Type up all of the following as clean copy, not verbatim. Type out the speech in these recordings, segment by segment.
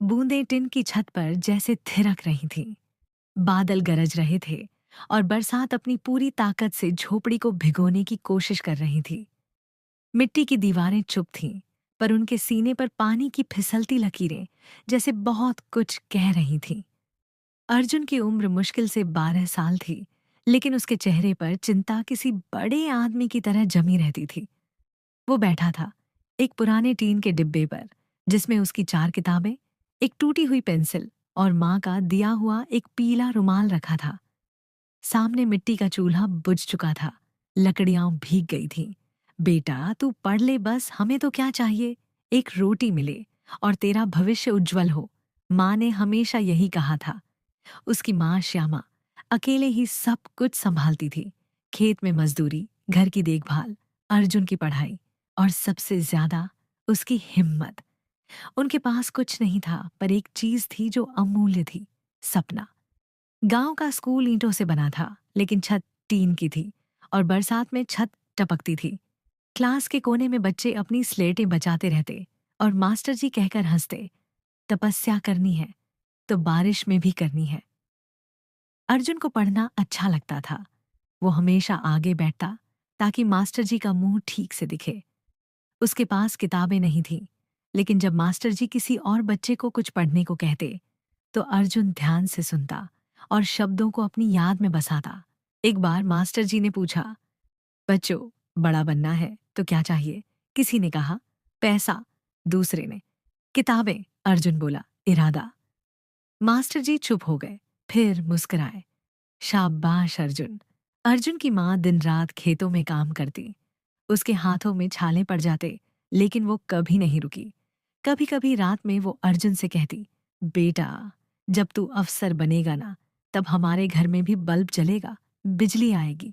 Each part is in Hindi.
बूंदें टिन की छत पर जैसे थिरक रही थीं। बादल गरज रहे थे और बरसात अपनी पूरी ताकत से झोपड़ी को भिगोने की कोशिश कर रही थी। मिट्टी की दीवारें चुप थीं, पर उनके सीने पर पानी की फिसलती लकीरें जैसे बहुत कुछ कह रही थीं। अर्जुन की उम्र मुश्किल से 12 साल थी, लेकिन उसके चेहरे पर चिंता किसी बड़े आदमी की तरह जमी रहती थी। वो बैठा था एक पुराने टीन के डिब्बे पर, जिसमें उसकी 4 किताबें, एक टूटी हुई पेंसिल और माँ का दिया हुआ एक पीला रुमाल रखा था। सामने मिट्टी का चूल्हा बुझ चुका था, लकड़ियां भीग गई थीं। बेटा, तू पढ़ ले बस, हमें तो क्या चाहिए? एक रोटी मिले और तेरा भविष्य उज्जवल हो। माँ ने हमेशा यही कहा था। उसकी माँ श्यामा अकेले ही सब कुछ संभालती थी। खेत में मजदूरी, घर की देखभाल, अर्जुन की पढ़ाई और सबसे ज्यादा उसकी हिम्मत। उनके पास कुछ नहीं था, पर एक चीज थी जो अमूल्य थी, सपना। गांव का स्कूल ईंटों से बना था, लेकिन छत टीन की थी और बरसात में छत टपकती थी। क्लास के कोने में बच्चे अपनी स्लेटें बचाते रहते और मास्टर जी कहकर हंसते, तपस्या करनी है तो बारिश में भी करनी है। अर्जुन को पढ़ना अच्छा लगता था। वो हमेशा आगे बैठता ताकि मास्टर जी का मुंह ठीक से दिखे। उसके पास किताबें नहीं थीं, लेकिन जब मास्टर जी किसी और बच्चे को कुछ पढ़ने को कहते, तो अर्जुन ध्यान से सुनता और शब्दों को अपनी याद में बसाता। एक बार मास्टर जी ने पूछा, बच्चों, बड़ा बनना है तो क्या चाहिए? किसी ने कहा, पैसा। दूसरे ने, किताबें। अर्जुन बोला, इरादा। मास्टर जी चुप हो गए, फिर मुस्कुराए। शाबाश अर्जुन। अर्जुन की माँ दिन रात खेतों में काम करती। उसके हाथों में छाले पड़ जाते, लेकिन वो कभी नहीं रुकी। कभी कभी रात में वो अर्जुन से कहती, बेटा, जब तू अफसर बनेगा ना, तब हमारे घर में भी बल्ब जलेगा, बिजली आएगी।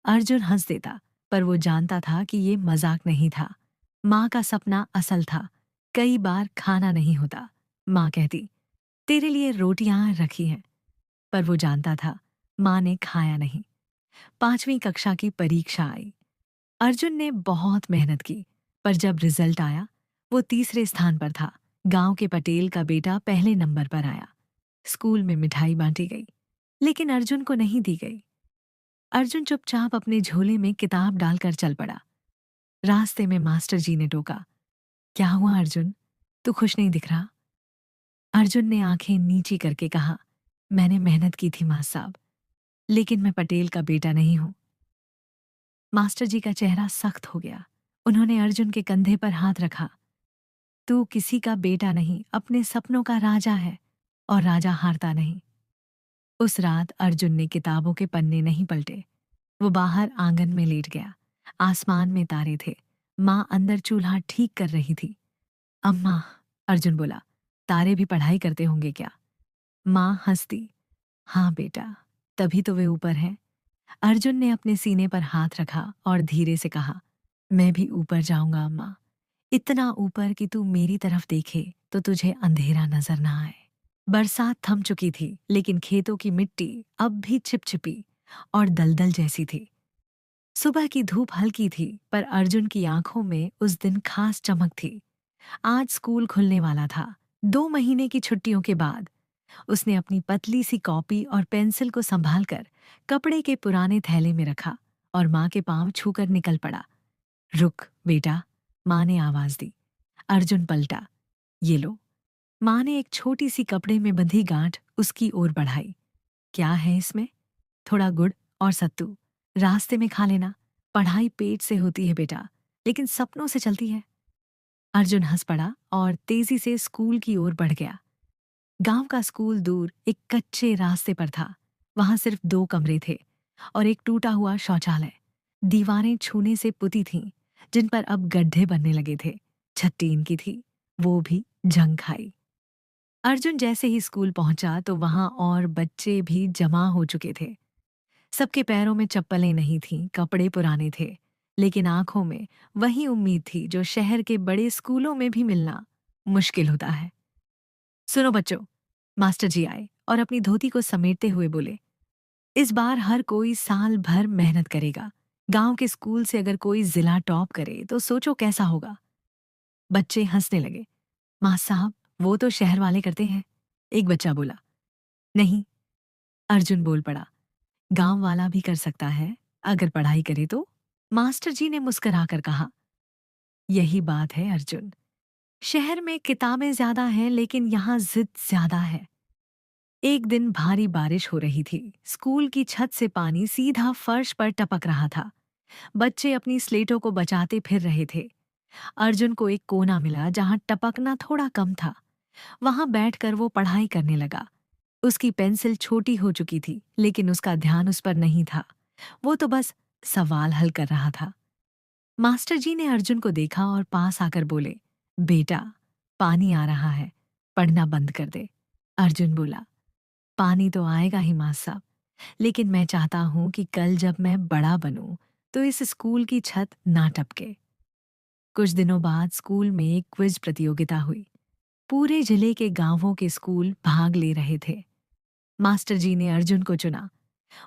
अर्जुन हंस देता, पर वो जानता था कि ये मजाक नहीं था। माँ का सपना असल था। कई बार खाना नहीं होता। माँ कहती, तेरे लिए रोटियां रखी हैं। पर वो जानता था, माँ ने खाया नहीं। 5वीं कक्षा की परीक्षा आई। अर्जुन ने बहुत मेहनत की, पर जब रिजल्ट आया, वो तीसरे स्थान पर था। गांव के पटेल का बेटा पहले नंबर पर आया। स्कूल में मिठाई बांटी गई, लेकिन अर्जुन को नहीं दी गई। अर्जुन चुपचाप अपने झोले में किताब डालकर चल पड़ा। रास्ते में मास्टर जी ने टोका, क्या हुआ अर्जुन, तू खुश नहीं दिख रहा? अर्जुन ने आंखें नीची करके कहा, मैंने मेहनत की थी माँ साहब, लेकिन मैं पटेल का बेटा नहीं हूं। मास्टर जी का चेहरा सख्त हो गया। उन्होंने अर्जुन के कंधे पर हाथ रखा। तू किसी का बेटा नहीं, अपने सपनों का राजा है, और राजा हारता नहीं। उस रात अर्जुन ने किताबों के पन्ने नहीं पलटे। वो बाहर आंगन में लेट गया। आसमान में तारे थे। माँ अंदर चूल्हा ठीक कर रही थी। अम्मा, अर्जुन बोला, तारे भी पढ़ाई करते होंगे क्या? माँ हंसती, हाँ बेटा, तभी तो वे ऊपर हैं। अर्जुन ने अपने सीने पर हाथ रखा और धीरे से कहा, मैं भी ऊपर जाऊंगा अम्मा, इतना ऊपर कि तू मेरी तरफ देखे तो तुझे अंधेरा नजर ना आए। बरसात थम चुकी थी, लेकिन खेतों की मिट्टी अब भी चिपचिपी और दलदल जैसी थी। सुबह की धूप हल्की थी, पर अर्जुन की आंखों में उस दिन खास चमक थी। आज स्कूल खुलने वाला था। 2 महीने की छुट्टियों के बाद उसने अपनी पतली सी कॉपी और पेंसिल को संभालकर कपड़े के पुराने थैले में रखा और माँ के पांव छूकर निकल पड़ा। रुक बेटा, माँ ने आवाज दी। अर्जुन पलटा। ये लो। माँ ने एक छोटी सी कपड़े में बंधी गांठ उसकी ओर बढ़ाई। क्या है इसमें? थोड़ा गुड़ और सत्तू, रास्ते में खा लेना। पढ़ाई पेट से होती है बेटा, लेकिन सपनों से चलती है। अर्जुन हंस पड़ा और तेजी से स्कूल की ओर बढ़ गया। गांव का स्कूल दूर एक कच्चे रास्ते पर था। वहां सिर्फ 2 कमरे थे और एक टूटा हुआ शौचालय। दीवारें छूने से पुती थीं, जिन पर अब गड्ढे बनने लगे थे। छत टीन की थी, वो भी जंग खाई। अर्जुन जैसे ही स्कूल पहुंचा तो वहां और बच्चे भी जमा हो चुके थे। सबके पैरों में चप्पलें नहीं थीं, कपड़े पुराने थे, लेकिन आंखों में वही उम्मीद थी जो शहर के बड़े स्कूलों में भी मिलना मुश्किल होता है। सुनो बच्चों, मास्टर जी आए और अपनी धोती को समेटते हुए बोले, इस बार हर कोई साल भर मेहनत करेगा। गांव के स्कूल से अगर कोई जिला टॉप करे तो सोचो कैसा होगा। बच्चे हंसने लगे। माँ साहब, वो तो शहर वाले करते हैं, एक बच्चा बोला। नहीं, अर्जुन बोल पड़ा, गांव वाला भी कर सकता है, अगर पढ़ाई करे तो। मास्टर जी ने मुस्कुराकर कहा, यही बात है अर्जुन, शहर में किताबें ज्यादा हैं लेकिन यहाँ जिद ज्यादा है। एक दिन भारी बारिश हो रही थी। स्कूल की छत से पानी सीधा फर्श पर टपक रहा था। बच्चे अपनी स्लेटों को बचाते फिर रहे थे। अर्जुन को एक कोना मिला जहां टपकना थोड़ा कम था। वहां बैठकर वो पढ़ाई करने लगा। उसकी पेंसिल छोटी हो चुकी थी, लेकिन उसका ध्यान उस पर नहीं था। वो तो बस सवाल हल कर रहा था। मास्टर जी ने अर्जुन को देखा और पास आकर बोले, बेटा, पानी आ रहा है, पढ़ना बंद कर दे। अर्जुन बोला, पानी तो आएगा ही मां साहब, लेकिन मैं चाहता हूं कि कल जब मैं बड़ा बनूं तो इस स्कूल की छत ना टपके। कुछ दिनों बाद स्कूल में एक क्विज प्रतियोगिता हुई। पूरे जिले के गांवों के स्कूल भाग ले रहे थे। मास्टर जी ने अर्जुन को चुना।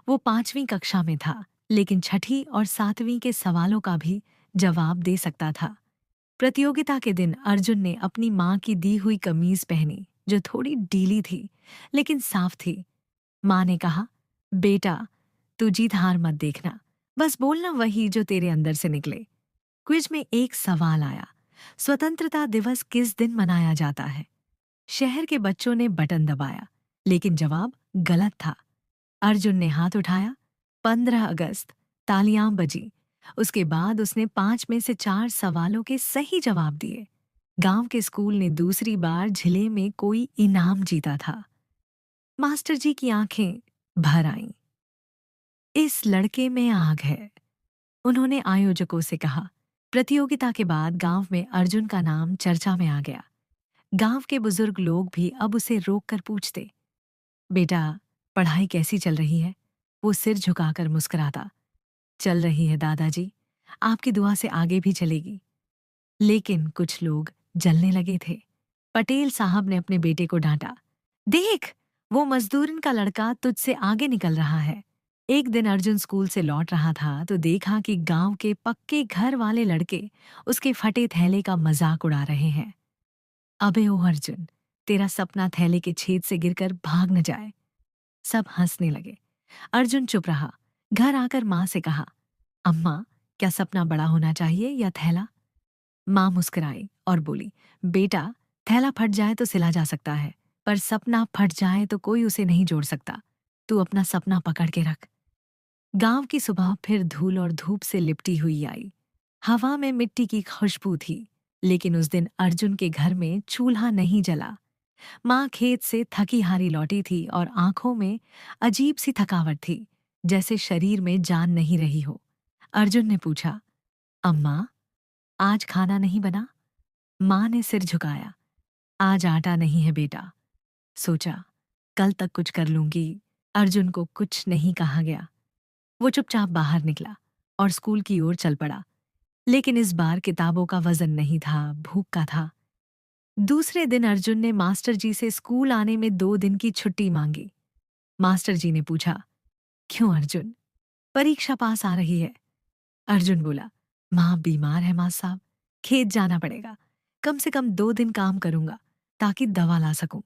वो 5वीं कक्षा में था, लेकिन 6ठी और 7वीं के सवालों का भी जवाब दे सकता था। प्रतियोगिता के दिन अर्जुन ने अपनी माँ की दी हुई कमीज पहनी, जो थोड़ी ढीली थी लेकिन साफ थी। माँ ने कहा, बेटा, तू जीत हार मत देखना, बस बोलना वही जो तेरे अंदर से निकले। क्विज में एक सवाल आया, स्वतंत्रता दिवस किस दिन मनाया जाता है? शहर के बच्चों ने बटन दबाया, लेकिन जवाब गलत था। अर्जुन ने हाथ उठाया, 15 अगस्त। तालियां बजी। उसके बाद उसने 5 में से 4 सवालों के सही जवाब दिए। गांव के स्कूल ने दूसरी बार जिले में कोई इनाम जीता था। मास्टर जी की आंखें भर आईं। इस लड़के में आग है, उन्होंने आयोजकों से कहा। प्रतियोगिता के बाद गांव में अर्जुन का नाम चर्चा में आ गया। गांव के बुजुर्ग लोग भी अब उसे रोककर पूछते, बेटा, पढ़ाई कैसी चल रही है? वो सिर झुकाकर मुस्कुराता, चल रही है दादाजी, आपकी दुआ से आगे भी चलेगी। लेकिन कुछ लोग जलने लगे थे। पटेल साहब ने अपने बेटे को डांटा, देख, वो मजदूरन का लड़का तुझसे आगे निकल रहा है। एक दिन अर्जुन स्कूल से लौट रहा था तो देखा कि गांव के पक्के घर वाले लड़के उसके फटे थैले का मजाक उड़ा रहे हैं। अबे ओ अर्जुन, तेरा सपना थैले के छेद से गिरकर भाग न जाए। सब हंसने लगे। अर्जुन चुप रहा। घर आकर माँ से कहा, अम्मा, क्या सपना बड़ा होना चाहिए या थैला? माँ मुस्कुराई और बोली, बेटा, थैला फट जाए तो सिला जा सकता है, पर सपना फट जाए तो कोई उसे नहीं जोड़ सकता। तू अपना सपना पकड़ के रख। गांव की सुबह फिर धूल और धूप से लिपटी हुई आई। हवा में मिट्टी की खुशबू थी, लेकिन उस दिन अर्जुन के घर में चूल्हा नहीं जला। माँ खेत से थकी हारी लौटी थी और आंखों में अजीब सी थकावट थी, जैसे शरीर में जान नहीं रही हो। अर्जुन ने पूछा, अम्मा, आज खाना नहीं बना? माँ ने सिर झुकाया, आज आटा नहीं है बेटा। सोचा, कल तक कुछ कर लूंगी। अर्जुन को कुछ नहीं कहा गया। वो चुपचाप बाहर निकला और स्कूल की ओर चल पड़ा। लेकिन इस बार किताबों का वजन नहीं था, भूख का था। दूसरे दिन अर्जुन ने मास्टर जी से स्कूल आने में 2 दिन की छुट्टी मांगी। मास्टर जी ने पूछा, क्यों अर्जुन, परीक्षा पास आ रही है? अर्जुन बोला, माँ बीमार है माँ साहब, खेत जाना पड़ेगा। कम से कम 2 दिन काम करूंगा ताकि दवा ला सकूं।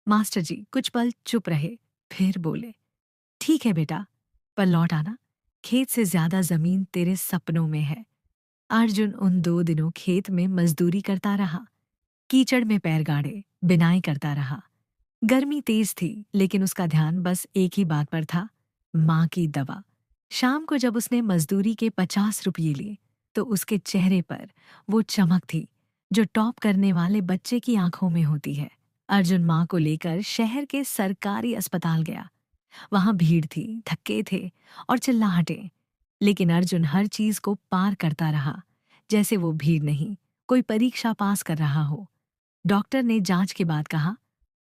मास्टर जी कुछ पल चुप रहे, फिर बोले, ठीक है बेटा, पर लौट आना। खेत से ज्यादा जमीन तेरे सपनों में है। अर्जुन उन 2 दिनों खेत में मजदूरी करता रहा। कीचड़ में पैर गाड़े, बिनाई करता रहा। गर्मी तेज थी, लेकिन उसका ध्यान बस एक ही बात पर था, माँ की दवा। शाम को जब उसने मजदूरी के 50 रुपये लिए, तो उसके चेहरे पर वो चमक थी जो टॉप करने वाले बच्चे की आंखों में होती है। अर्जुन माँ को लेकर शहर के सरकारी अस्पताल गया। वहां भीड़ थी, धक्के थे और चिल्लाहटें। लेकिन अर्जुन हर चीज को पार करता रहा, जैसे वो भीड़ नहीं, कोई परीक्षा पास कर रहा हो। डॉक्टर ने जांच के बाद कहा,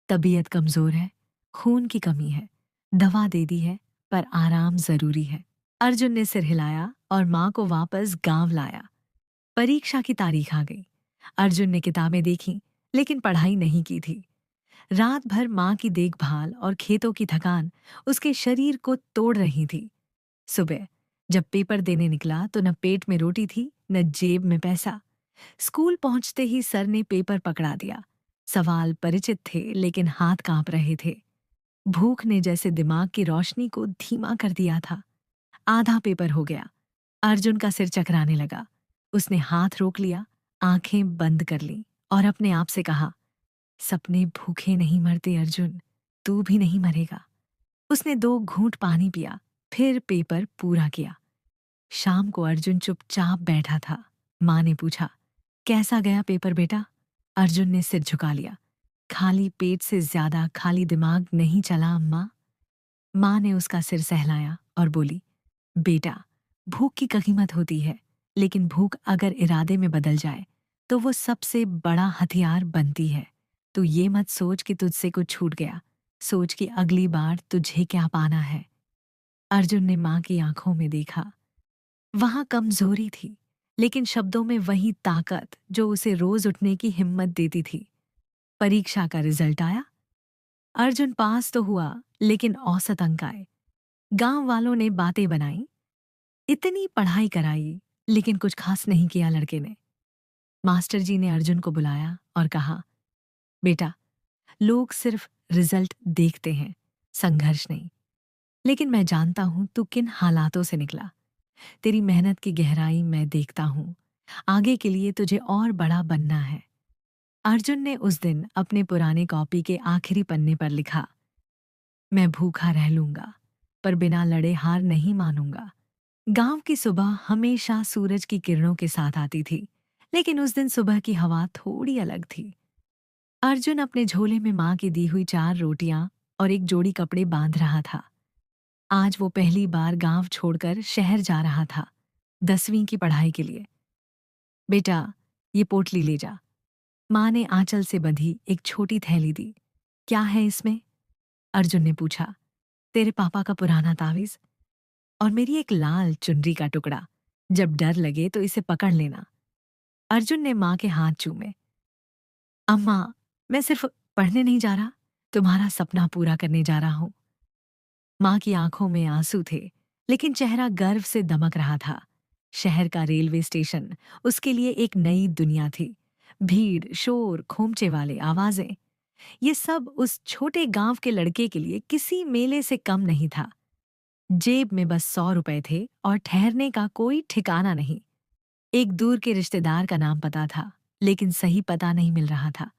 तबीयत कमजोर है, खून की कमी है, दवा दे दी है, पर आराम जरूरी है। अर्जुन ने सिर हिलाया और माँ को वापस गांव लाया। परीक्षा की तारीख आ गई। अर्जुन ने किताबें देखी, लेकिन पढ़ाई नहीं की थी। रात भर माँ की देखभाल और खेतों की थकान उसके शरीर को तोड़ रही थी। सुबह जब पेपर देने निकला तो न पेट में रोटी थी, न जेब में पैसा। स्कूल पहुंचते ही सर ने पेपर पकड़ा दिया। सवाल परिचित थे लेकिन हाथ कांप रहे थे। भूख ने जैसे दिमाग की रोशनी को धीमा कर दिया था। आधा पेपर हो गया। अर्जुन का सिर चकराने लगा। उसने हाथ रोक लिया, आंखें बंद कर ली और अपने आप से कहा, सपने भूखे नहीं मरते अर्जुन, तू भी नहीं मरेगा। उसने 2 घूंट पानी पिया, फिर पेपर पूरा किया। शाम को अर्जुन चुपचाप बैठा था। माँ ने पूछा, कैसा गया पेपर बेटा? अर्जुन ने सिर झुका लिया। खाली पेट से ज्यादा खाली दिमाग नहीं चला अम्मा। माँ ने उसका सिर सहलाया और बोली, बेटा, भूख की कीमत होती है, लेकिन भूख अगर इरादे में बदल जाए तो वो सबसे बड़ा हथियार बनती है। तू ये मत सोच कि तुझसे कुछ छूट गया, सोच कि अगली बार तुझे क्या पाना है। अर्जुन ने माँ की आंखों में देखा। वहां कमजोरी थी, लेकिन शब्दों में वही ताकत जो उसे रोज उठने की हिम्मत देती थी। परीक्षा का रिजल्ट आया। अर्जुन पास तो हुआ, लेकिन औसत अंक आए। गांव वालों ने बातें बनाई, इतनी पढ़ाई कराई, लेकिन कुछ खास नहीं किया लड़के ने। मास्टर जी ने अर्जुन को बुलाया और कहा, बेटा, लोग सिर्फ रिजल्ट देखते हैं, संघर्ष नहीं। लेकिन मैं जानता हूं तू किन हालातों से निकला। तेरी मेहनत की गहराई मैं देखता हूं। आगे के लिए तुझे और बड़ा बनना है। अर्जुन ने उस दिन अपने पुराने कॉपी के आखिरी पन्ने पर लिखा, मैं भूखा रह लूंगा, पर बिना लड़े हार नहीं मानूंगा। गांव की सुबह हमेशा सूरज की किरणों के साथ आती थी, लेकिन उस दिन सुबह की हवा थोड़ी अलग थी। अर्जुन अपने झोले में माँ की दी हुई 4 रोटियां और एक जोड़ी कपड़े बांध रहा था। आज वो पहली बार गांव छोड़कर शहर जा रहा था, 10वीं की पढ़ाई के लिए। बेटा, ये पोटली ले जा। माँ ने आंचल से बंधी एक छोटी थैली दी। क्या है इसमें? अर्जुन ने पूछा। तेरे पापा का पुराना तावीज और मेरी एक लाल चुनरी का टुकड़ा। जब डर लगे तो इसे पकड़ लेना। अर्जुन ने माँ के हाथ चूमे। अम्मा, मैं सिर्फ पढ़ने नहीं जा रहा, तुम्हारा सपना पूरा करने जा रहा हूं। माँ की आंखों में आंसू थे, लेकिन चेहरा गर्व से दमक रहा था। शहर का रेलवे स्टेशन उसके लिए एक नई दुनिया थी। भीड़, शोर, खोमचे वाले आवाजें, ये सब उस छोटे गांव के लड़के के लिए किसी मेले से कम नहीं था। जेब में बस 100 रुपए थे और ठहरने का कोई ठिकाना नहीं। एक दूर के रिश्तेदार का नाम पता था, लेकिन सही पता नहीं मिल रहा था।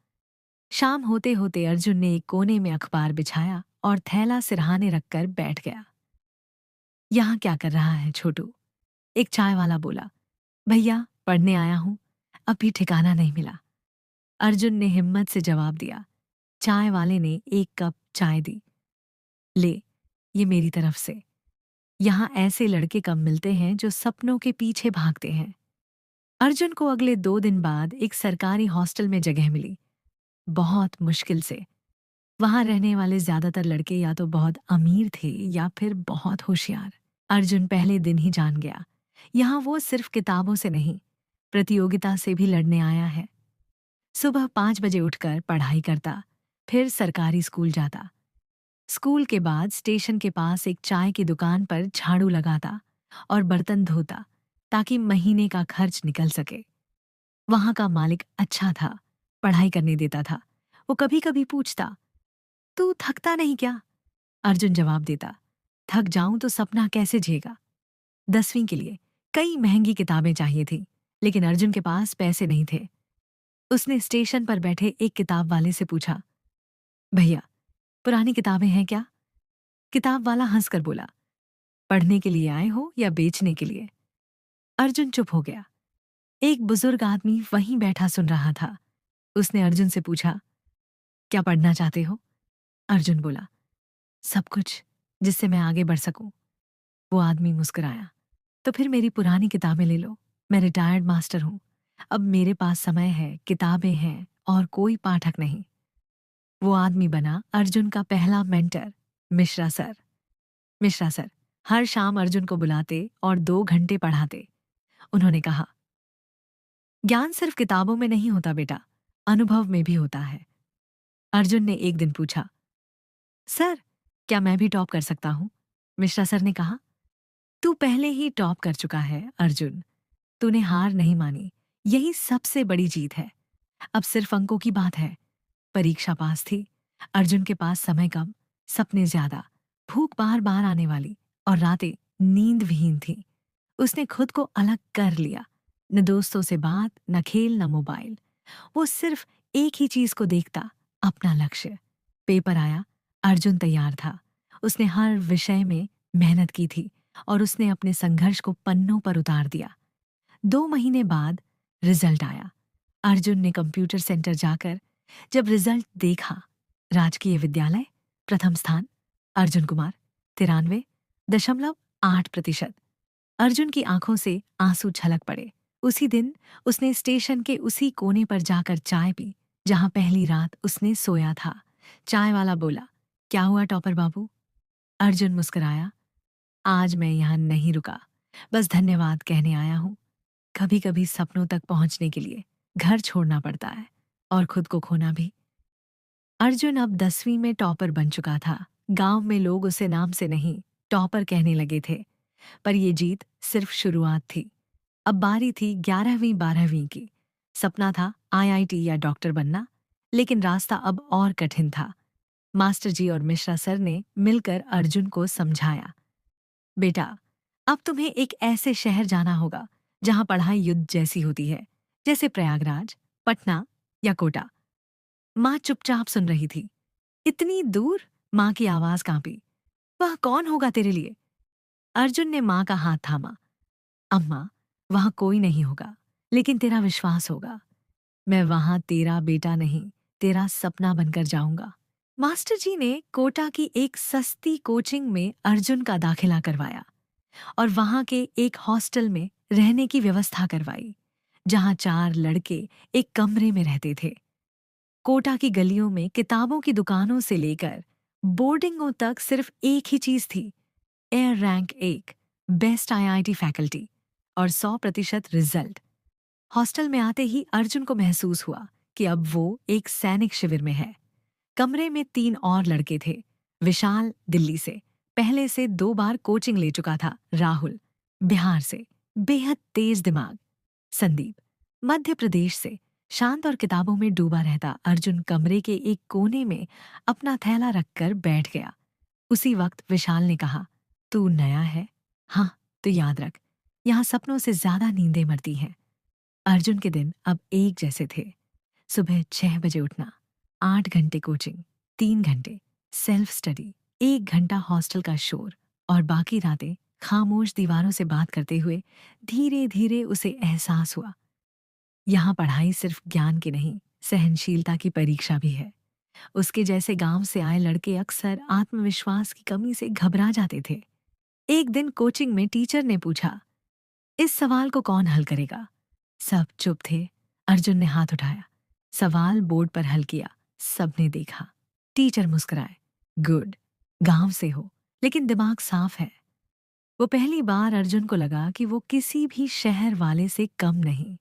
शाम होते होते अर्जुन ने एक कोने में अखबार बिछाया और थैला सिरहाने रखकर बैठ गया। यहाँ क्या कर रहा है छोटू? एक चाय वाला बोला। भैया, पढ़ने आया हूं, अभी ठिकाना नहीं मिला। अर्जुन ने हिम्मत से जवाब दिया। चाय वाले ने एक कप चाय दी। ले, ये मेरी तरफ से। यहाँ ऐसे लड़के कम मिलते हैं जो सपनों के पीछे भागते हैं। अर्जुन को अगले 2 दिन बाद एक सरकारी हॉस्टल में जगह मिली, बहुत मुश्किल से। वहां रहने वाले ज्यादातर लड़के या तो बहुत अमीर थे या फिर बहुत होशियार। अर्जुन पहले दिन ही जान गया, यहाँ वो सिर्फ किताबों से नहीं, प्रतियोगिता से भी लड़ने आया है। सुबह 5 बजे उठकर पढ़ाई करता, फिर सरकारी स्कूल जाता। स्कूल के बाद स्टेशन के पास एक चाय की दुकान पर झाड़ू लगाता और बर्तन धोता, ताकि महीने का खर्च निकल सके। वहां का मालिक अच्छा था, पढ़ाई करने देता था। वो कभी कभी पूछता, तू थकता नहीं क्या? अर्जुन जवाब देता, थक जाऊं तो सपना कैसे झेगा। 10वीं के लिए कई महंगी किताबें चाहिए थी, लेकिन अर्जुन के पास पैसे नहीं थे। उसने स्टेशन पर बैठे एक किताब वाले से पूछा, भैया, पुरानी किताबें हैं क्या? किताब वाला हंसकर बोला, पढ़ने के लिए आए हो या बेचने के लिए? अर्जुन चुप हो गया। एक बुजुर्ग आदमी वहीं बैठा सुन रहा था। उसने अर्जुन से पूछा, क्या पढ़ना चाहते हो? अर्जुन बोला, सब कुछ, जिससे मैं आगे बढ़ सकूं। वो आदमी मुस्कुराया, तो फिर मेरी पुरानी किताबें ले लो। मैं रिटायर्ड मास्टर हूं। अब मेरे पास समय है, किताबें हैं और कोई पाठक नहीं। वो आदमी बना अर्जुन का पहला mentor, Mishra sir. Mishra sir हर शाम अर्जुन को बुलाते और 2 घंटे पढ़ाते। उन्होंने कहा, ज्ञान सिर्फ किताबों में नहीं होता बेटा, अनुभव में भी होता है। अर्जुन ने एक दिन पूछा, सर, क्या मैं भी टॉप कर सकता हूं? मिश्रा सर ने कहा, तू पहले ही टॉप कर चुका है अर्जुन। तूने हार नहीं मानी, यही सबसे बड़ी जीत है। अब सिर्फ अंकों की बात है। परीक्षा पास थी। अर्जुन के पास समय कम, सपने ज्यादा, भूख बार बार आने वाली और रातें नींद विहीन थी। उसने खुद को अलग कर लिया। न दोस्तों से बात, न खेल, न मोबाइल। वो सिर्फ एक ही चीज को देखता, अपना लक्ष्य। पेपर आया, अर्जुन तैयार था। उसने हर विषय में मेहनत की थी और उसने अपने संघर्ष को पन्नों पर उतार दिया। 2 महीने बाद रिजल्ट आया। अर्जुन ने कंप्यूटर सेंटर जाकर जब रिजल्ट देखा, राजकीय विद्यालय प्रथम स्थान, अर्जुन कुमार 93.8%। अर्जुन की आंखों से आंसू छलक पड़े। उसी दिन उसने स्टेशन के उसी कोने पर जाकर चाय पी जहां पहली रात उसने सोया था। चाय वाला बोला, क्या हुआ टॉपर बाबू? अर्जुन मुस्कुराया, आज मैं यहाँ नहीं रुका, बस धन्यवाद कहने आया हूँ। कभी कभी सपनों तक पहुंचने के लिए घर छोड़ना पड़ता है और खुद को खोना भी। अर्जुन अब 10वीं में टॉपर बन चुका था। गांव में लोग उसे नाम से नहीं, टॉपर कहने लगे थे। पर यह जीत सिर्फ शुरुआत थी। अब बारी थी 11वीं 12वीं की। सपना था आईआईटी या डॉक्टर बनना, लेकिन रास्ता अब और कठिन था। मास्टर जी और मिश्रा सर ने मिलकर अर्जुन को समझाया, बेटा, अब तुम्हें एक ऐसे शहर जाना होगा जहां पढ़ाई युद्ध जैसी होती है, जैसे प्रयागराज, पटना या कोटा। माँ चुपचाप सुन रही थी। इतनी दूर? माँ की आवाज कांपी। वह कौन होगा तेरे लिए? अर्जुन ने माँ का हाथ थामा। अम्मा, वहां कोई नहीं होगा, लेकिन तेरा विश्वास होगा। मैं वहां तेरा बेटा नहीं, तेरा सपना बनकर जाऊंगा। मास्टर जी ने कोटा की एक सस्ती कोचिंग में अर्जुन का दाखिला करवाया और वहां के एक हॉस्टल में रहने की व्यवस्था करवाई, जहां 4 लड़के एक कमरे में रहते थे। कोटा की गलियों में किताबों की दुकानों से लेकर बोर्डिंगों तक सिर्फ एक ही चीज थी, air rank 1, best IIT faculty और 100% रिजल्ट। हॉस्टल में आते ही अर्जुन को महसूस हुआ कि अब वो एक सैनिक शिविर में है। कमरे में 3 और लड़के थे। विशाल दिल्ली से, पहले से 2 बार कोचिंग ले चुका था। राहुल बिहार से, बेहद तेज दिमाग। संदीप मध्य प्रदेश से, शांत और किताबों में डूबा रहता। अर्जुन कमरे के एक कोने में अपना थैला रखकर बैठ गया। उसी वक्त विशाल ने कहा, तू नया है? हाँ, तो याद रख, यहाँ सपनों से ज्यादा नींदें मरती हैं। अर्जुन के दिन अब एक जैसे थे। सुबह 6 बजे उठना, 8 घंटे कोचिंग, 3 घंटे सेल्फ स्टडी, 1 घंटा हॉस्टल का शोर और बाकी रातें खामोश दीवारों से बात करते हुए धीरे धीरे उसे एहसास हुआ, यहाँ पढ़ाई सिर्फ ज्ञान की नहीं, सहनशीलता की परीक्षा भी है। उसके जैसे गांव से आए लड़के अक्सर आत्मविश्वास की कमी से घबरा जाते थे। एक दिन कोचिंग में टीचर ने पूछा, इस सवाल को कौन हल करेगा? सब चुप थे। अर्जुन ने हाथ उठाया, सवाल बोर्ड पर हल किया। सबने देखा। टीचर मुस्कुराए, गुड, गांव से हो लेकिन दिमाग साफ है। वो पहली बार अर्जुन को लगा कि वो किसी भी शहर वाले से कम नहीं।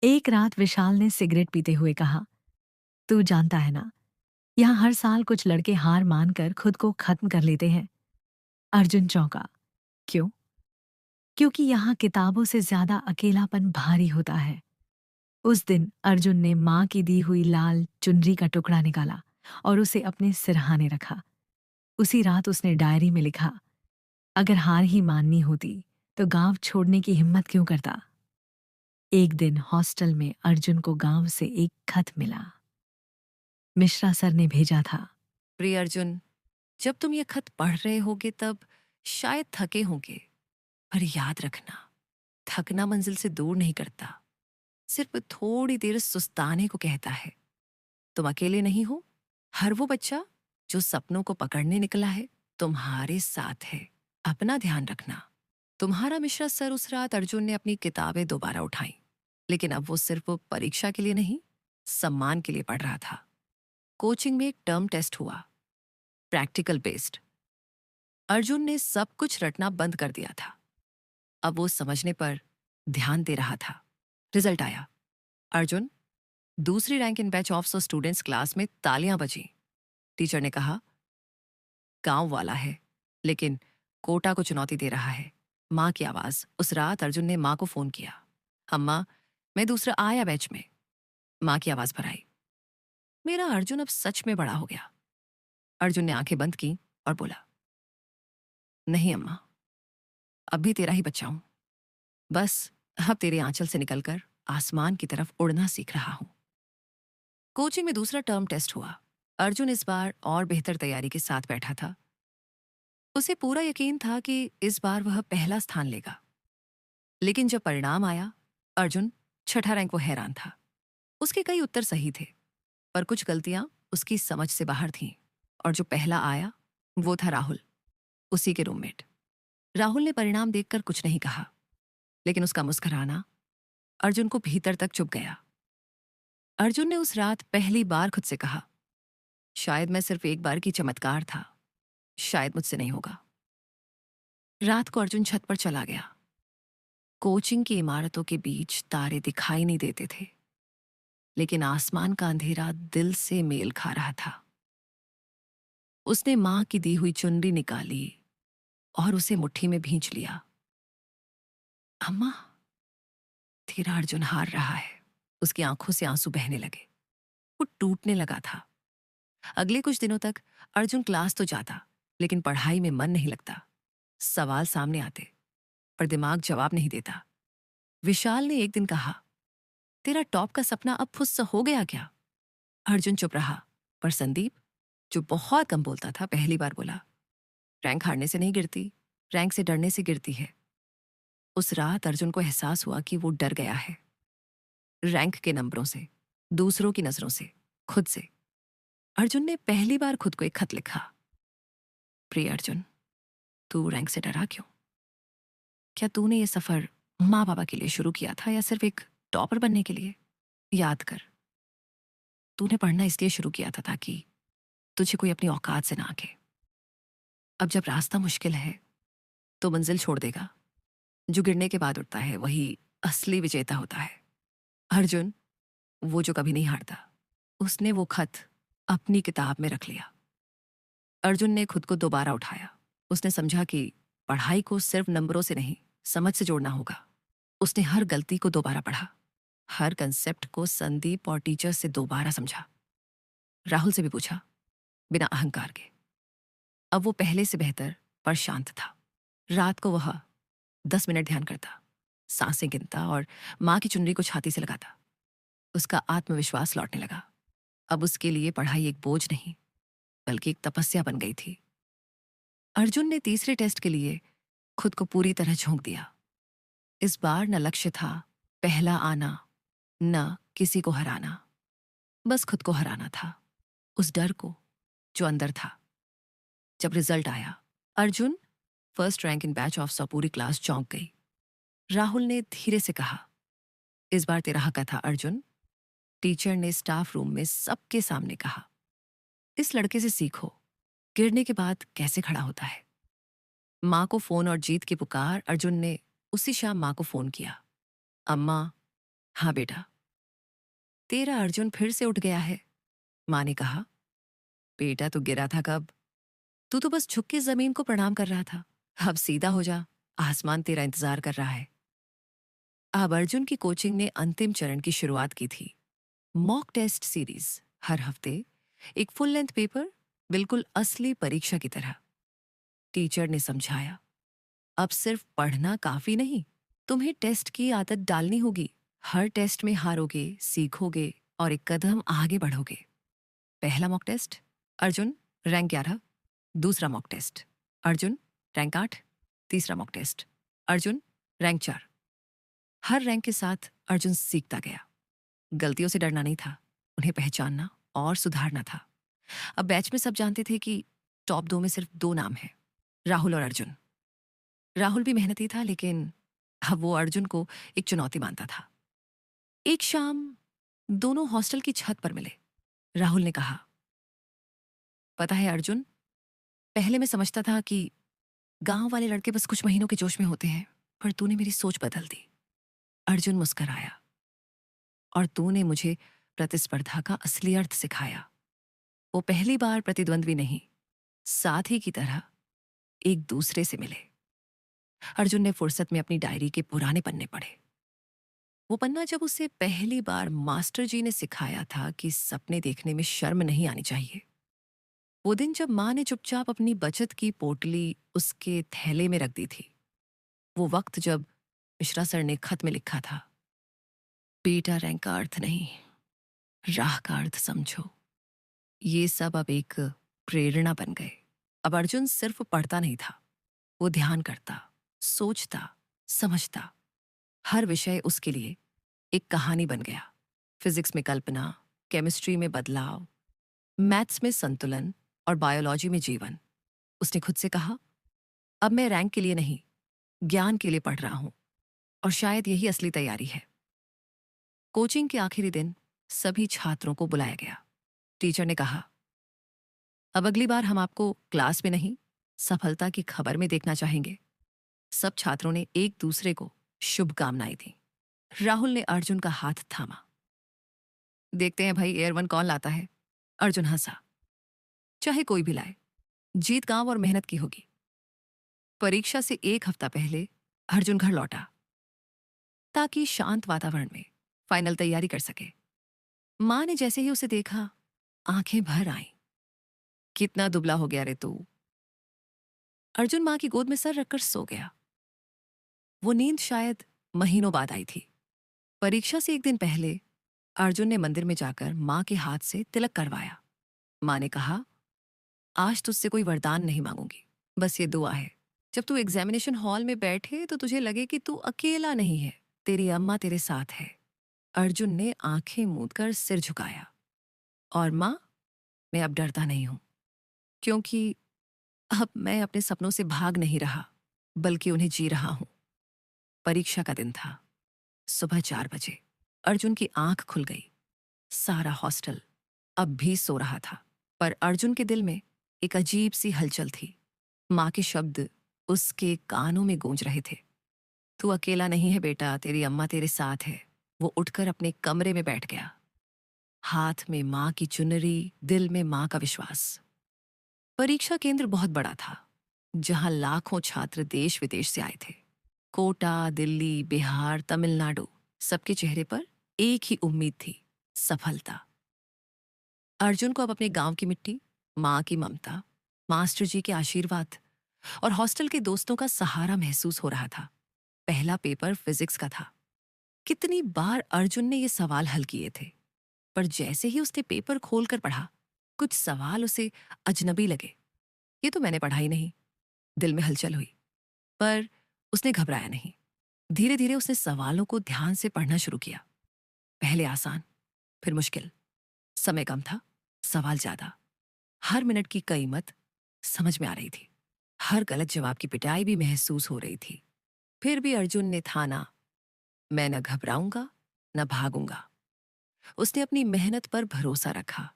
एक रात विशाल ने सिगरेट पीते हुए कहा, तू जानता है ना, यहाँ हर साल कुछ लड़के हार मानकर खुद को खत्म कर लेते हैं। अर्जुन चौंका, क्यों? क्योंकि यहाँ किताबों से ज्यादा अकेलापन भारी होता है। उस दिन अर्जुन ने माँ की दी हुई लाल चुनरी का टुकड़ा निकाला और उसे अपने सिरहाने रखा। उसी रात उसने डायरी में लिखा, अगर हार ही माननी होती तो गांव छोड़ने की हिम्मत क्यों करता। एक दिन हॉस्टल में अर्जुन को गांव से एक खत मिला। मिश्रा सर ने भेजा था, प्रिय अर्जुन, जब तुम ये खत पढ़ रहे होगे तब शायद थके होंगे, पर याद रखना, थकना मंजिल से दूर नहीं करता, सिर्फ थोड़ी देर सुस्ताने को कहता है। तुम अकेले नहीं हो। हर वो बच्चा जो सपनों को पकड़ने निकला है तुम्हारे साथ है। अपना ध्यान रखना। तुम्हारा मिश्रा सर। उस रात अर्जुन ने अपनी किताबें दोबारा उठाई, लेकिन अब वो सिर्फ परीक्षा के लिए नहीं, सम्मान के लिए पढ़ रहा था। कोचिंग में एक टर्म टेस्ट हुआ, प्रैक्टिकल बेस्ड। अर्जुन ने सब कुछ रटना बंद कर दिया था। अब वो समझने पर ध्यान दे रहा था। रिजल्ट आया। अर्जुन दूसरी rank in batch of 100 students. Class में तालियां बजी। टीचर ने कहा, गांव वाला है लेकिन कोटा को चुनौती दे रहा है। माँ की आवाज। उस रात अर्जुन ने माँ को फोन किया, अम्मा, मैं दूसरा आया बैच में। माँ की आवाज पर आई, मेरा अर्जुन अब सच में बड़ा हो गया। अर्जुन ने आंखें बंद की और बोला, नहीं अम्मा, अब भी तेरा ही बच्चा हूं। बस अब तेरे आंचल से निकलकर आसमान की तरफ उड़ना सीख रहा हूं। कोचिंग में दूसरा टर्म टेस्ट हुआ। अर्जुन इस बार और बेहतर तैयारी के साथ बैठा था। उसे पूरा यकीन था कि इस बार वह पहला स्थान लेगा। लेकिन जब परिणाम आया, अर्जुन छठा रैंक, वो हैरान था। उसके कई उत्तर सही थे, पर कुछ गलतियां उसकी समझ से बाहर थीं। और जो पहला आया वो था राहुल, उसी के रूममेट। राहुल ने परिणाम देखकर कुछ नहीं कहा, लेकिन उसका मुस्कुराना अर्जुन को भीतर तक चुभ गया। अर्जुन ने उस रात पहली बार खुद से कहा, शायद मैं सिर्फ एक बार की चमत्कार था, शायद मुझसे नहीं होगा। रात को अर्जुन छत पर चला गया। कोचिंग की इमारतों के बीच तारे दिखाई नहीं देते थे, लेकिन आसमान का अंधेरा दिल से मेल खा रहा था। उसने मां की दी हुई चुनरी निकाली और उसे मुट्ठी में भींच लिया। अम्मा, तेरा अर्जुन हार रहा है। उसकी आंखों से आंसू बहने लगे। वो टूटने लगा था। अगले कुछ दिनों तक अर्जुन क्लास तो जाता, लेकिन पढ़ाई में मन नहीं लगता। सवाल सामने आते, पर दिमाग जवाब नहीं देता। विशाल ने एक दिन कहा, तेरा टॉप का सपना अब फुस हो गया क्या? अर्जुन चुप रहा, पर संदीप, जो बहुत कम बोलता था, पहली बार बोला, रैंक हारने से नहीं गिरती, रैंक से डरने से गिरती है। उस रात अर्जुन को एहसास हुआ कि वो डर गया है। रैंक के नंबरों से, दूसरों की नजरों से, खुद से। अर्जुन ने पहली बार खुद को एक खत लिखा, प्रिय अर्जुन, तू रैंक से डरा क्यों? क्या तूने ये सफर माँ बाबा के लिए शुरू किया था या सिर्फ एक टॉपर बनने के लिए? याद कर, तूने पढ़ना इसलिए शुरू किया था ताकि तुझे कोई अपनी औकात से ना आके। अब जब रास्ता मुश्किल है तो मंजिल छोड़ देगा। जो गिरने के बाद उठता है वही असली विजेता होता है। अर्जुन, वो जो कभी नहीं हारता। उसने वो खत अपनी किताब में रख लिया। अर्जुन ने खुद को दोबारा उठाया। उसने समझा कि पढ़ाई को सिर्फ नंबरों से नहीं, समझ से जोड़ना होगा। उसने हर गलती को दोबारा पढ़ा, हर कंसेप्ट को संदीप और टीचर से दोबारा समझा, राहुल से भी पूछा, बिना अहंकार के। अब वो पहले से बेहतर पर शांत था। रात को वह 10 मिनट ध्यान करता, सांसें गिनता और माँ की चुनरी को छाती से लगाता। उसका आत्मविश्वास लौटने लगा। अब उसके लिए पढ़ाई एक बोझ नहीं, बल्कि एक तपस्या बन गई थी। अर्जुन ने तीसरे टेस्ट के लिए खुद को पूरी तरह झोंक दिया। इस बार न लक्ष्य था पहला आना, न किसी को हराना, बस खुद को हराना था, उस डर को जो अंदर था। जब रिजल्ट आया, Arjun first rank in batch of, सौ पूरी क्लास चौंक गई। राहुल ने धीरे से कहा, इस बार तेरा हक था अर्जुन। टीचर ने स्टाफ रूम में सबके सामने कहा, इस लड़के से सीखो, गिरने के बाद कैसे खड़ा होता है। माँ को फोन और जीत की पुकार। अर्जुन ने उसी शाम माँ को फोन किया, अम्मा, हाँ बेटा, तेरा अर्जुन फिर से उठ गया है। माँ ने कहा, बेटा तू गिरा था कब? तू तो बस झुक के जमीन को प्रणाम कर रहा था। अब सीधा हो जा, आसमान तेरा इंतजार कर रहा है। अब अर्जुन की कोचिंग ने अंतिम चरण की शुरुआत की थी। मॉक टेस्ट सीरीज, हर हफ्ते एक फुल लेंथ पेपर, बिल्कुल असली परीक्षा की तरह। टीचर ने समझाया, अब सिर्फ पढ़ना काफी नहीं, तुम्हें टेस्ट की आदत डालनी होगी। हर टेस्ट में हारोगे, सीखोगे और एक कदम आगे बढ़ोगे। पहला मॉक टेस्ट, अर्जुन रैंक 11। दूसरा मॉक टेस्ट, अर्जुन रैंक 8। तीसरा मॉक टेस्ट, अर्जुन रैंक 4। हर रैंक के साथ अर्जुन सीखता गया। गलतियों से डरना नहीं था, उन्हें पहचानना और सुधारना था। अब बैच में सब जानते थे कि टॉप 2 में सिर्फ 2 नाम हैं, राहुल और अर्जुन। राहुल भी मेहनती था, लेकिन अब वो अर्जुन को एक चुनौती मानता था। एक शाम दोनों हॉस्टल की छत पर मिले। राहुल ने कहा, पता है अर्जुन, पहले मैं समझता था कि गांव वाले लड़के बस कुछ महीनों के जोश में होते हैं, पर तूने मेरी सोच बदल दी। अर्जुन मुस्कराया, और तूने मुझे प्रतिस्पर्धा का असली अर्थ सिखाया। वो पहली बार प्रतिद्वंद्वी नहीं, साथी की तरह एक दूसरे से मिले। अर्जुन ने फुर्सत में अपनी डायरी के पुराने पन्ने पढ़े। वो पन्ना जब उसे पहली बार मास्टर जी ने सिखाया था कि सपने देखने में शर्म नहीं आनी चाहिए। वो दिन जब माँ ने चुपचाप अपनी बचत की पोटली उसके थैले में रख दी थी। वो वक्त जब मिश्रा सर ने खत में लिखा था, बेटा रैंक का अर्थ नहीं, राह का अर्थ समझो। ये सब अब एक प्रेरणा बन गए। अब अर्जुन सिर्फ पढ़ता नहीं था, वो ध्यान करता, सोचता, समझता। हर विषय उसके लिए एक कहानी बन गया। फिजिक्स में कल्पना, केमिस्ट्री में बदलाव, मैथ्स में संतुलन और बायोलॉजी में जीवन। उसने खुद से कहा, अब मैं रैंक के लिए नहीं, ज्ञान के लिए पढ़ रहा हूं, और शायद यही असली तैयारी है। कोचिंग के आखिरी दिन सभी छात्रों को बुलाया गया। टीचर ने कहा, अब अगली बार हम आपको क्लास में नहीं, सफलता की खबर में देखना चाहेंगे। सब छात्रों ने एक दूसरे को शुभकामनाएं दी। राहुल ने अर्जुन का हाथ थामा। देखते हैं भाई एयर वन कौन लाता है। अर्जुन हंसा। चाहे कोई भी लाए, जीत गांव और मेहनत की होगी। परीक्षा से एक हफ्ता पहले अर्जुन घर लौटा ताकि शांत वातावरण में फाइनल तैयारी कर सके। मां ने जैसे ही उसे देखा, आंखें भर आईं। कितना दुबला हो गया रे तू। अर्जुन मां की गोद में सर रखकर सो गया। वो नींद शायद महीनों बाद आई थी। परीक्षा से एक दिन पहले अर्जुन ने मंदिर में जाकर मां के हाथ से तिलक करवाया। मां ने कहा, आज तुझसे कोई वरदान नहीं मांगूंगी, बस ये दुआ है, जब तू एग्जामिनेशन हॉल में बैठे तो तुझे लगे कि तू अकेला नहीं है, तेरी अम्मा तेरे साथ है। अर्जुन ने आंखें मूंद कर सिर झुकाया। और मां, मैं अब डरता नहीं हूं, क्योंकि अब मैं अपने सपनों से भाग नहीं रहा, बल्कि उन्हें जी रहा हूं। परीक्षा का दिन था। सुबह 4 बजे अर्जुन की आंख खुल गई। सारा हॉस्टल अब भी सो रहा था, पर अर्जुन के दिल में एक अजीब सी हलचल थी। मां के शब्द उसके कानों में गूंज रहे थे। तू अकेला नहीं है बेटा, तेरी अम्मा तेरे साथ है। वो उठकर अपने कमरे में बैठ गया। हाथ में मां की चुनरी, दिल में मां का विश्वास। परीक्षा केंद्र बहुत बड़ा था, जहां लाखों छात्र देश विदेश से आए थे। कोटा, दिल्ली, बिहार, तमिलनाडु, सबके चेहरे पर एक ही उम्मीद थी, सफलता। अर्जुन को अब अपने गांव की मिट्टी, मां की ममता, मास्टर जी के आशीर्वाद और हॉस्टल के दोस्तों का सहारा महसूस हो रहा था। पहला पेपर फिजिक्स का था। कितनी बार अर्जुन ने ये सवाल हल किए थे, पर जैसे ही उसने पेपर खोलकर पढ़ा, कुछ सवाल उसे अजनबी लगे। ये तो मैंने पढ़ा ही नहीं। दिल में हलचल हुई, पर उसने घबराया नहीं। धीरे धीरे उसने सवालों को ध्यान से पढ़ना शुरू किया। पहले आसान, फिर मुश्किल। समय कम था, सवाल ज्यादा। हर मिनट की कीमत समझ में आ रही थी। हर गलत जवाब की पिटाई भी महसूस हो रही थी। फिर भी अर्जुन ने ठाना, मैं न घबराऊंगा, न भागूंगा। उसने अपनी मेहनत पर भरोसा रखा,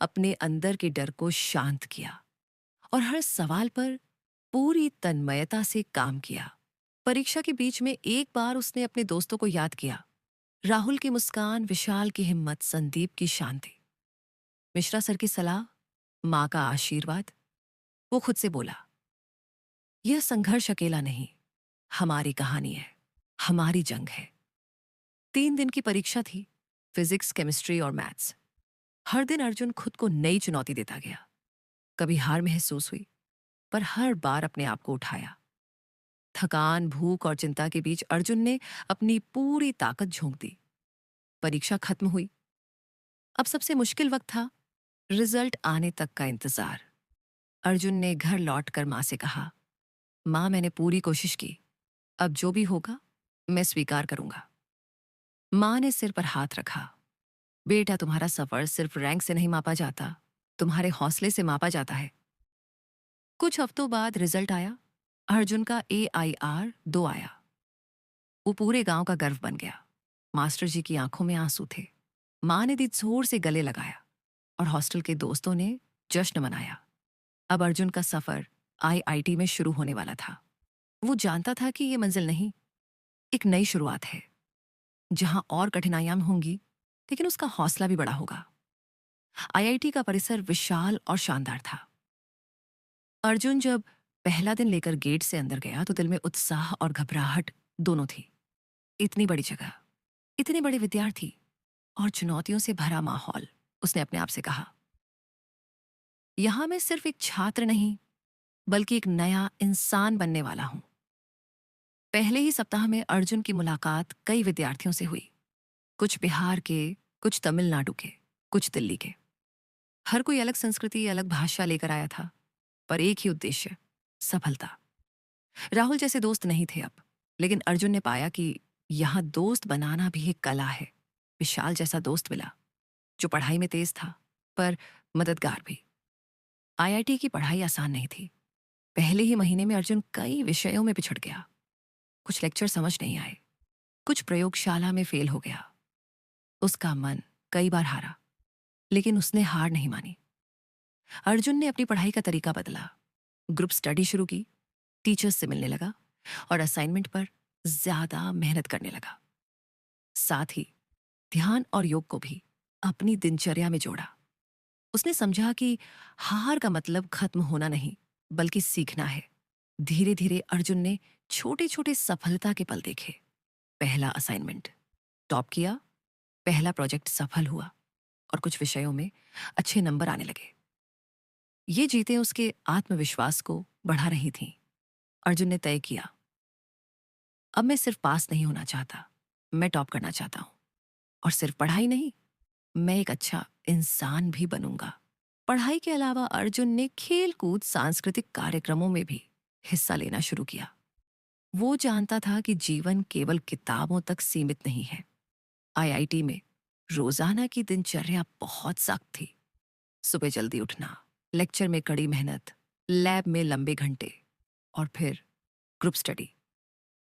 अपने अंदर के डर को शांत किया और हर सवाल पर पूरी तन्मयता से काम किया। परीक्षा के बीच में एक बार उसने अपने दोस्तों को याद किया। राहुल की मुस्कान, विशाल की हिम्मत, संदीप की शांति, मिश्रा सर की सलाह, मां का आशीर्वाद। वो खुद से बोला, यह संघर्ष अकेला नहीं, हमारी कहानी है, हमारी जंग है। 3 दिन की परीक्षा थी, फिजिक्स, केमिस्ट्री और मैथ्स। हर दिन अर्जुन खुद को नई चुनौती देता गया। कभी हार महसूस हुई, पर हर बार अपने आप को उठाया। थकान, भूख और चिंता के बीच अर्जुन ने अपनी पूरी ताकत झोंक दी। परीक्षा खत्म हुई। अब सबसे मुश्किल वक्त था, रिजल्ट आने तक का इंतजार। अर्जुन ने घर लौटकर मां से कहा, मां, मैंने पूरी कोशिश की, अब जो भी होगा मैं स्वीकार करूंगा। मां ने सिर पर हाथ रखा। बेटा, तुम्हारा सफर सिर्फ रैंक से नहीं मापा जाता, तुम्हारे हौसले से मापा जाता है। कुछ हफ्तों बाद रिजल्ट आया। अर्जुन का AIR 2 आया। वो पूरे गांव का गर्व बन गया। मास्टर जी की आंखों में आंसू थे। मां ने दी जोर से गले लगाया और हॉस्टल के दोस्तों ने जश्न मनाया। अब अर्जुन का सफर IIT में शुरू होने वाला था। वो जानता था कि ये मंजिल नहीं, एक नई शुरुआत है, जहां और कठिनाइयां होंगी, लेकिन उसका हौसला भी बड़ा होगा। IIT का परिसर विशाल और शानदार था। अर्जुन जब पहला दिन लेकर गेट से अंदर गया तो दिल में उत्साह और घबराहट दोनों थी। इतनी बड़ी जगह, इतने बड़े विद्यार्थी और चुनौतियों से भरा माहौल। उसने अपने आप से कहा, यहां मैं सिर्फ एक छात्र नहीं बल्कि एक नया इंसान बनने वाला हूं। पहले ही सप्ताह में अर्जुन की मुलाकात कई विद्यार्थियों से हुई। कुछ बिहार के, कुछ तमिलनाडु के, कुछ दिल्ली के। हर कोई अलग संस्कृति, अलग भाषा लेकर आया था, पर एक ही उद्देश्य, सफलता। राहुल जैसे दोस्त नहीं थे अब, लेकिन अर्जुन ने पाया कि यहां दोस्त बनाना भी एक कला है। विशाल जैसा दोस्त मिला, जो पढ़ाई में तेज था, पर मददगार भी। आईआईटी की पढ़ाई आसान नहीं थी। पहले ही महीने में अर्जुन कई विषयों में पिछड़ गया। कुछ लेक्चर समझ नहीं आए, कुछ प्रयोगशाला में फेल हो गया। उसका मन कई बार हारा, लेकिन उसने हार नहीं मानी। अर्जुन ने अपनी पढ़ाई का तरीका बदला, ग्रुप स्टडी शुरू की, टीचर्स से मिलने लगा और असाइनमेंट पर ज्यादा मेहनत करने लगा। साथ ही ध्यान और योग को भी अपनी दिनचर्या में जोड़ा। उसने समझा कि हार का मतलब खत्म होना नहीं, बल्कि सीखना है। धीरे धीरे अर्जुन ने छोटे छोटे सफलता के पल देखे। पहला असाइनमेंट टॉप किया, पहला प्रोजेक्ट सफल हुआ और कुछ विषयों में अच्छे नंबर आने लगे। ये जीतें उसके आत्मविश्वास को बढ़ा रही थीं। अर्जुन ने तय किया, अब मैं सिर्फ पास नहीं होना चाहता, मैं टॉप करना चाहता हूं। और सिर्फ पढ़ाई नहीं, मैं एक अच्छा इंसान भी बनूंगा। पढ़ाई के अलावा अर्जुन ने खेल कूद, सांस्कृतिक कार्यक्रमों में भी हिस्सा लेना शुरू किया। वो जानता था कि जीवन केवल किताबों तक सीमित नहीं है। आईआईटी में रोजाना की दिनचर्या बहुत सख्त थी। सुबह जल्दी उठना, लेक्चर में कड़ी मेहनत, लैब में लंबे घंटे और फिर ग्रुप स्टडी।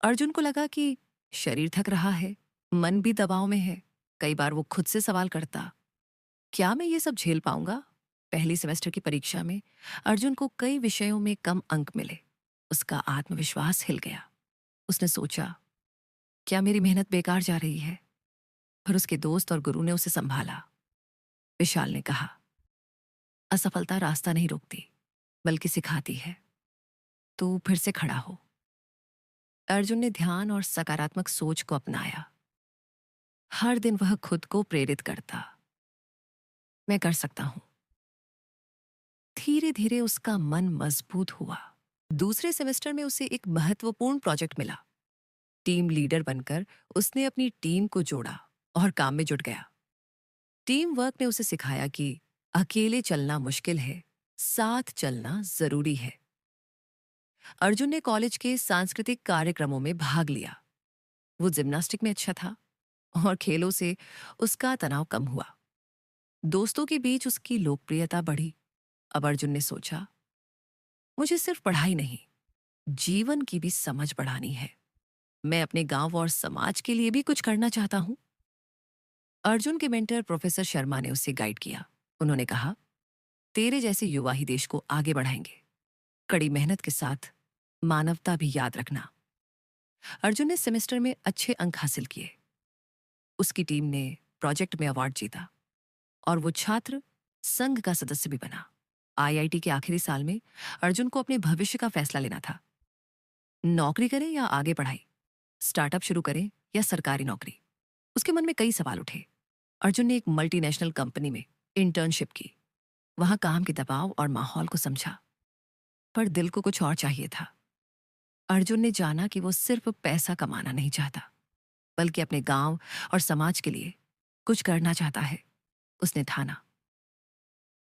अर्जुन को लगा कि शरीर थक रहा है, मन भी दबाव में है। कई बार वो खुद से सवाल करता, क्या मैं ये सब झेल पाऊंगा? पहली सेमेस्टर की परीक्षा में अर्जुन को कई विषयों में कम अंक मिले। उसका आत्मविश्वास हिल गया। उसने सोचा, क्या मेरी मेहनत बेकार जा रही है? पर उसके दोस्त और गुरु ने उसे संभाला। विशाल ने कहा, असफलता रास्ता नहीं रोकती, बल्कि सिखाती है। तू फिर से खड़ा हो। अर्जुन ने ध्यान और सकारात्मक सोच को अपनाया। हर दिन वह खुद को प्रेरित करता, मैं कर सकता हूं। धीरे धीरे उसका मन मजबूत हुआ। दूसरे सेमेस्टर में उसे एक महत्वपूर्ण प्रोजेक्ट मिला। टीम लीडर बनकर उसने अपनी टीम को जोड़ा और काम में जुट गया। टीम वर्क ने उसे सिखाया कि अकेले चलना मुश्किल है, साथ चलना जरूरी है। अर्जुन ने कॉलेज के सांस्कृतिक कार्यक्रमों में भाग लिया। वो जिम्नास्टिक में अच्छा था और खेलों से उसका तनाव कम हुआ। दोस्तों के बीच उसकी लोकप्रियता बढ़ी। अब अर्जुन ने सोचा, मुझे सिर्फ पढ़ाई नहीं, जीवन की भी समझ बढ़ानी है। मैं अपने गांव और समाज के लिए भी कुछ करना चाहता हूं। अर्जुन के मेंटर प्रोफेसर शर्मा ने उसे गाइड किया। उन्होंने कहा, तेरे जैसे युवा ही देश को आगे बढ़ाएंगे। कड़ी मेहनत के साथ मानवता भी याद रखना। अर्जुन ने सेमेस्टर में अच्छे अंक हासिल किए। उसकी टीम ने प्रोजेक्ट में अवार्ड जीता और वो छात्र संघ का सदस्य भी बना। आईआईटी के आखिरी साल में अर्जुन को अपने भविष्य का फैसला लेना था। नौकरी करें या आगे पढ़ाई, स्टार्टअप शुरू करें या सरकारी नौकरी। उसके मन में कई सवाल उठे। अर्जुन ने एक मल्टीनेशनल कंपनी में इंटर्नशिप की। वहां काम के दबाव और माहौल को समझा, पर दिल को कुछ और चाहिए था। अर्जुन ने जाना कि वो सिर्फ पैसा कमाना नहीं चाहता, बल्कि अपने गांव और समाज के लिए कुछ करना चाहता है। उसने ठाना,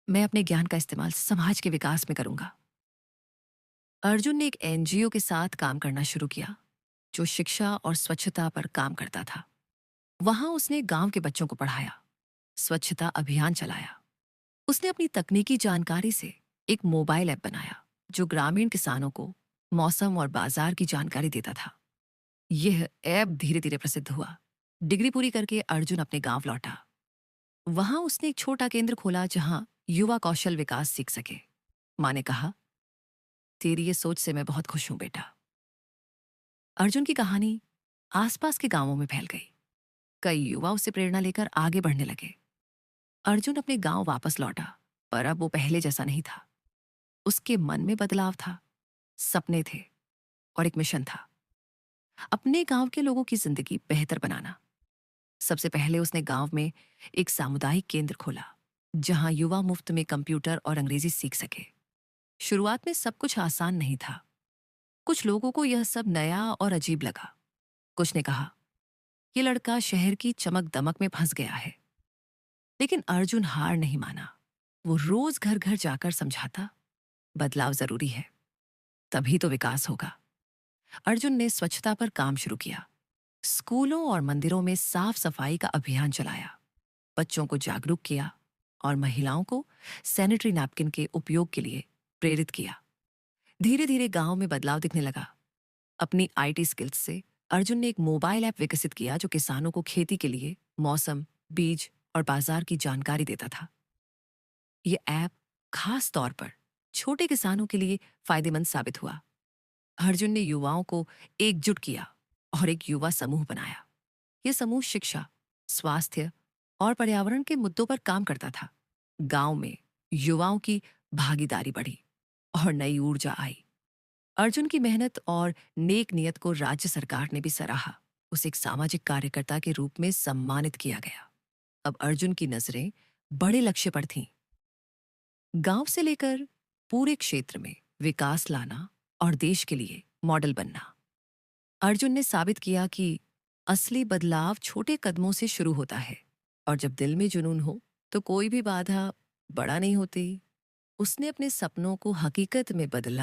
मैं अपने ज्ञान का इस्तेमाल समाज के विकास में करूंगा। अर्जुन ने एक एनजीओ के साथ काम करना शुरू किया, जो शिक्षा और स्वच्छता पर काम करता था। वहां उसने गांव के बच्चों को पढ़ाया, स्वच्छता अभियान चलाया। उसने अपनी तकनीकी जानकारी से एक मोबाइल ऐप बनाया, जो ग्रामीण किसानों को मौसम और बाजार की जानकारी देता था। यह ऐप धीरे धीरे प्रसिद्ध हुआ। डिग्री पूरी करके अर्जुन अपने गांव लौटा। वहां उसने एक छोटा केंद्र खोला, जहां युवा कौशल विकास सीख सके। माँ ने कहा, तेरी ये सोच से मैं बहुत खुश हूं बेटा। अर्जुन की कहानी आसपास के गांवों में फैल गई। कई युवा उससे प्रेरणा लेकर आगे बढ़ने लगे। अर्जुन अपने गांव वापस लौटा, पर अब वो पहले जैसा नहीं था। उसके मन में बदलाव था, सपने थे और एक मिशन था, अपने गांव के लोगों की जिंदगी बेहतर बनाना। सबसे पहले उसने गांव में एक सामुदायिक केंद्र खोला, जहां युवा मुफ्त में कंप्यूटर और अंग्रेजी सीख सके। शुरुआत में सब कुछ आसान नहीं था। कुछ लोगों को यह सब नया और अजीब लगा। कुछ ने कहा, ये लड़का शहर की चमक दमक में फंस गया है। लेकिन अर्जुन हार नहीं माना। वो रोज घर घर जाकर समझाता, बदलाव जरूरी है, तभी तो विकास होगा। अर्जुन ने स्वच्छता पर काम शुरू किया। स्कूलों और मंदिरों में साफ सफाई का अभियान चलाया, बच्चों को जागरूक किया और महिलाओं को सैनिटरी नैपकिन के उपयोग के लिए प्रेरित किया। धीरे धीरे गांव में बदलाव दिखने लगा। अपनी आईटी स्किल्स से अर्जुन ने एक मोबाइल ऐप विकसित किया जो किसानों को खेती के लिए मौसम, बीज और बाजार की जानकारी देता था। यह ऐप खास तौर पर छोटे किसानों के लिए फायदेमंद साबित हुआ। अर्जुन ने युवाओं को एकजुट किया और एक युवा समूह बनाया। यह समूह शिक्षा, स्वास्थ्य और पर्यावरण के मुद्दों पर काम करता था। गांव में युवाओं की भागीदारी बढ़ी और नई ऊर्जा आई। अर्जुन की मेहनत और नेक नियत को राज्य सरकार ने भी सराहा। उसे एक सामाजिक कार्यकर्ता के रूप में सम्मानित किया गया। अब अर्जुन की नजरें बड़े लक्ष्य पर थीं। गांव से लेकर पूरे क्षेत्र में विकास लाना और देश के लिए मॉडल बनना। अर्जुन ने साबित किया कि असली बदलाव छोटे कदमों से शुरू होता है और जब दिल में जुनून हो तो कोई भी बाधा बड़ा नहीं होती। उसने अपने सपनों को हकीकत में बदला।